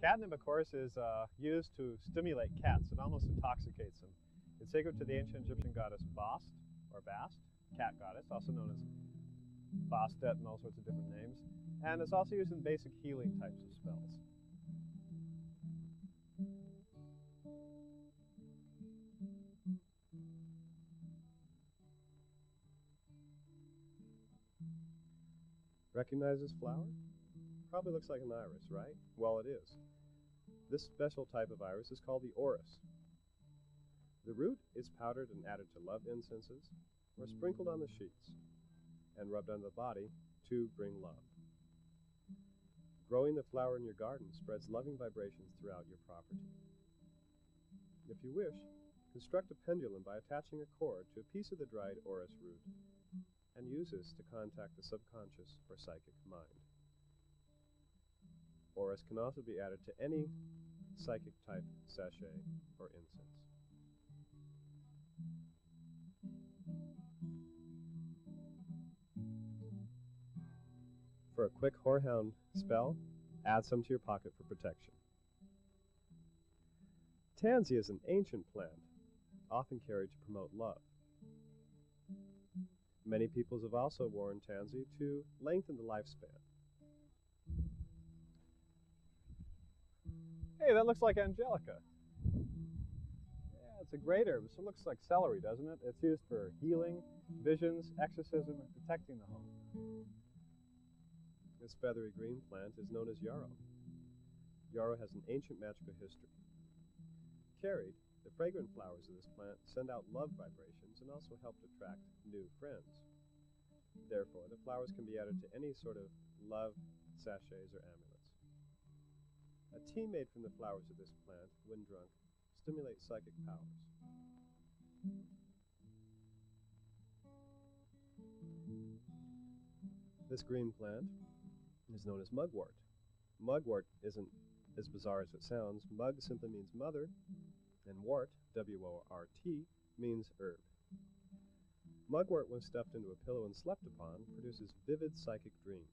Catnip, of course, is used to stimulate cats. It almost intoxicates them. It's sacred to the ancient Egyptian goddess Bast, or Bast, cat goddess, also known as Bastet and all sorts of different names. And it's also used in basic healing types of spells. Recognize this flower? Probably looks like an iris, right? Well, it is. This special type of iris is called the orris. The root is powdered and added to love incenses, or sprinkled on the sheets, and rubbed on the body to bring love. Growing the flower in your garden spreads loving vibrations throughout your property. If you wish, construct a pendulum by attaching a cord to a piece of the dried orris root, and use this to contact the subconscious or psychic mind. Orris can also be added to any psychic type sachet or incense. For a quick whorehound spell, add some to your pocket for protection. Tansy is an ancient plant, often carried to promote love. Many peoples have also worn tansy to lengthen the lifespan. Hey, that looks like angelica. Yeah, it's a great herb. So it looks like celery, doesn't it? It's used for healing, visions, exorcism, and protecting the home. This feathery green plant is known as yarrow. Yarrow has an ancient magical history. Carried, the fragrant flowers of this plant send out love vibrations and also help to attract new friends. Therefore, the flowers can be added to any sort of love sachets or amulets. A tea made from the flowers of this plant, when drunk, stimulates psychic powers. This green plant is known as mugwort. Mugwort isn't as bizarre as it sounds. Mug simply means mother, and wort, W-O-R-T, means herb. Mugwort, when stuffed into a pillow and slept upon, produces vivid psychic dreams.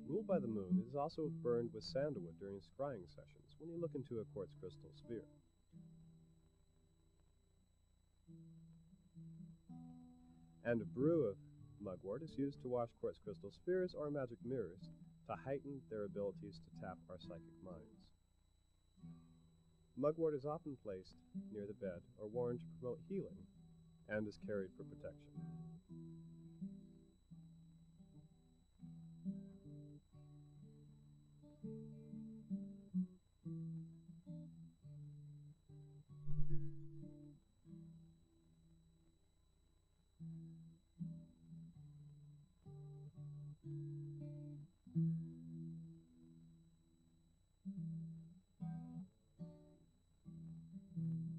Ruled by the moon, it is also burned with sandalwood during scrying sessions when you look into a quartz crystal sphere. And a brew of mugwort is used to wash quartz crystal spheres or magic mirrors to heighten their abilities to tap our psychic minds. Mugwort is often placed near the bed or worn to promote healing and is carried for protection.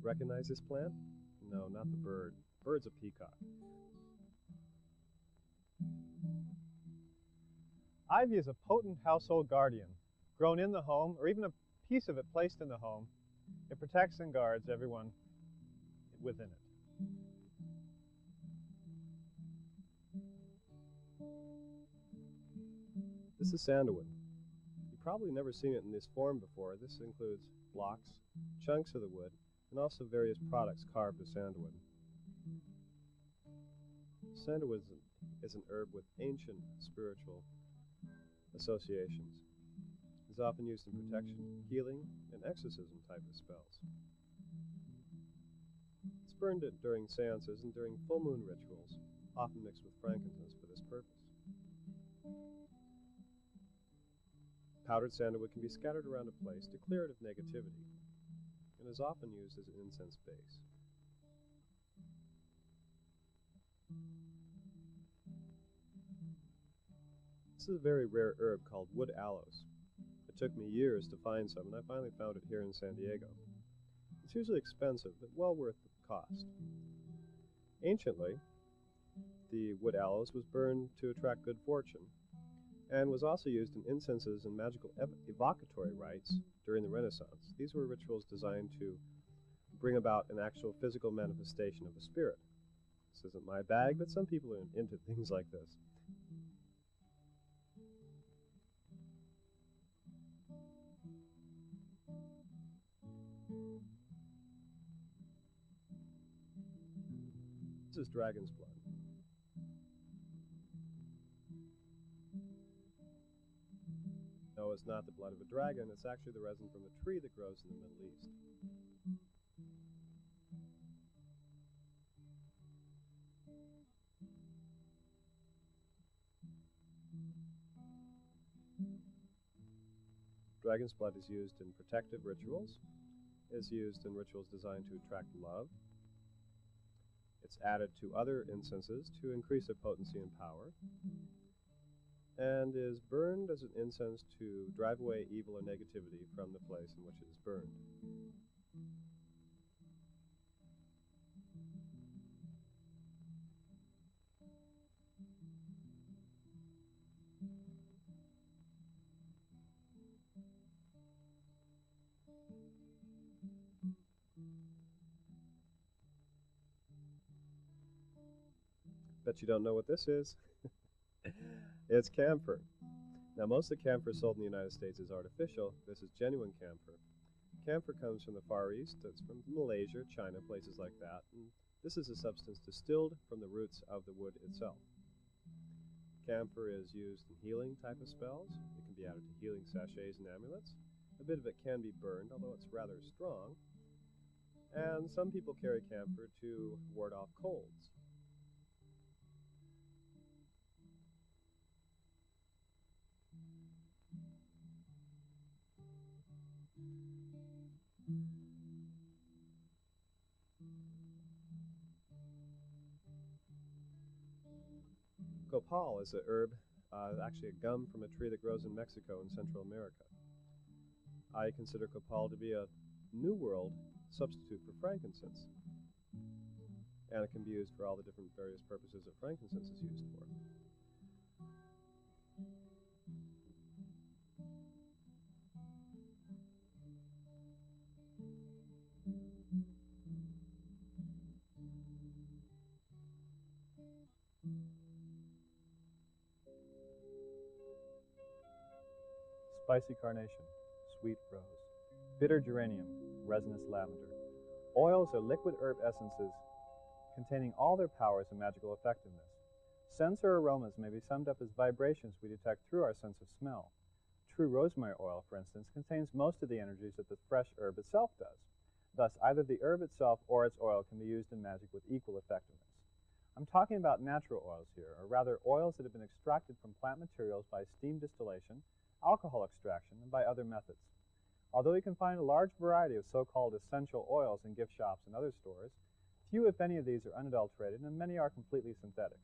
Recognize this plant? No, not the bird. Bird's a peacock. Ivy is a potent household guardian, grown in the home, or even a piece of it placed in the home. It protects and guards everyone within it. This is sandalwood. You've probably never seen it in this form before. This includes blocks, chunks of the wood, and also various products carved with sandalwood. Sandalwood is an herb with ancient spiritual associations. It's often used in protection, healing, and exorcism type of spells. It's burned during seances and during full moon rituals, often mixed with frankincense for this purpose. Powdered sandalwood can be scattered around a place to clear it of negativity, and is often used as an incense base. This is a very rare herb called wood aloes. It took me years to find some, and I finally found it here in San Diego. It's usually expensive, but well worth the cost. Anciently, the wood aloes was burned to attract good fortune, and was also used in incenses and magical evocatory rites during the Renaissance. These were rituals designed to bring about an actual physical manifestation of a spirit. This isn't my bag, but some people are into things like this. This is dragon's blood. No, it's not the blood of a dragon. It's actually the resin from a tree that grows in the Middle East. Dragon's blood is used in protective rituals. It's used in rituals designed to attract love. It's added to other incenses to increase their potency and power, and is burned as an incense to drive away evil or negativity from the place in which it is burned. Bet you don't know what this is. It's camphor. Now, most of the camphor sold in the United States is artificial. This is genuine camphor. Camphor comes from the Far East. It's from Malaysia, China, places like that. And this is a substance distilled from the roots of the wood itself. Camphor is used in healing type of spells. It can be added to healing sachets and amulets. A bit of it can be burned, although it's rather strong. And some people carry camphor to ward off colds. Copal is a herb, actually a gum from a tree that grows in Mexico and Central America. I consider copal to be a New World substitute for frankincense. And it can be used for all the different various purposes that frankincense is used for. Spicy carnation, sweet rose. Bitter geranium, resinous lavender. Oils are liquid herb essences containing all their powers and magical effectiveness. Scents or aromas may be summed up as vibrations we detect through our sense of smell. True rosemary oil, for instance, contains most of the energies that the fresh herb itself does. Thus, either the herb itself or its oil can be used in magic with equal effectiveness. I'm talking about natural oils here, or rather oils that have been extracted from plant materials by steam distillation, alcohol extraction, and by other methods. Although you can find a large variety of so-called essential oils in gift shops and other stores, few, if any, of these are unadulterated, and many are completely synthetic.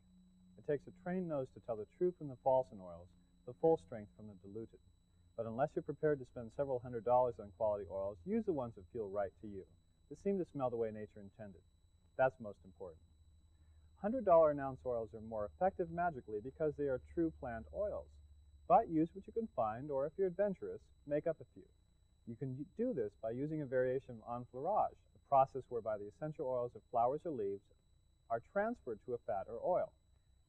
It takes a trained nose to tell the true from the false in oils, the full strength from the diluted. But unless you're prepared to spend several $100s on quality oils, use the ones that feel right to you, that seem to smell the way nature intended. That's most important. $100 an ounce oils are more effective magically because they are true plant oils. But use what you can find, or if you're adventurous, make up a few. You can do this by using a variation of enfleurage, a process whereby the essential oils of flowers or leaves are transferred to a fat or oil.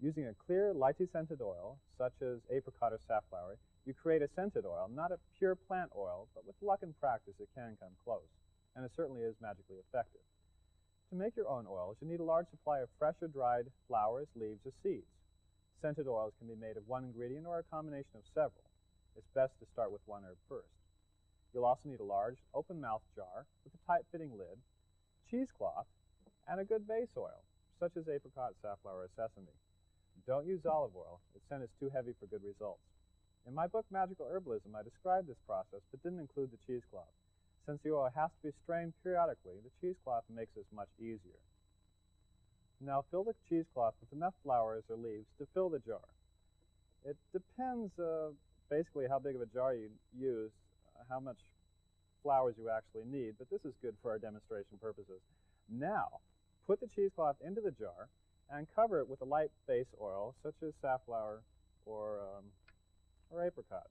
Using a clear, lightly scented oil, such as apricot or safflower, you create a scented oil, not a pure plant oil, but with luck and practice it can come close, and it certainly is magically effective. To make your own oils, you need a large supply of fresh or dried flowers, leaves, or seeds. Scented oils can be made of one ingredient or a combination of several. It's best to start with one herb first. You'll also need a large, open-mouthed jar with a tight-fitting lid, cheesecloth, and a good base oil, such as apricot, safflower, or sesame. Don't use olive oil. Its scent is too heavy for good results. In my book, Magical Herbalism, I described this process, but didn't include the cheesecloth. Since the oil has to be strained periodically, the cheesecloth makes this much easier. Now fill the cheesecloth with enough flowers or leaves to fill the jar. It depends basically how big of a jar you use, how much flowers you actually need, but this is good for our demonstration purposes. Now, put the cheesecloth into the jar and cover it with a light base oil, such as safflower or or apricot.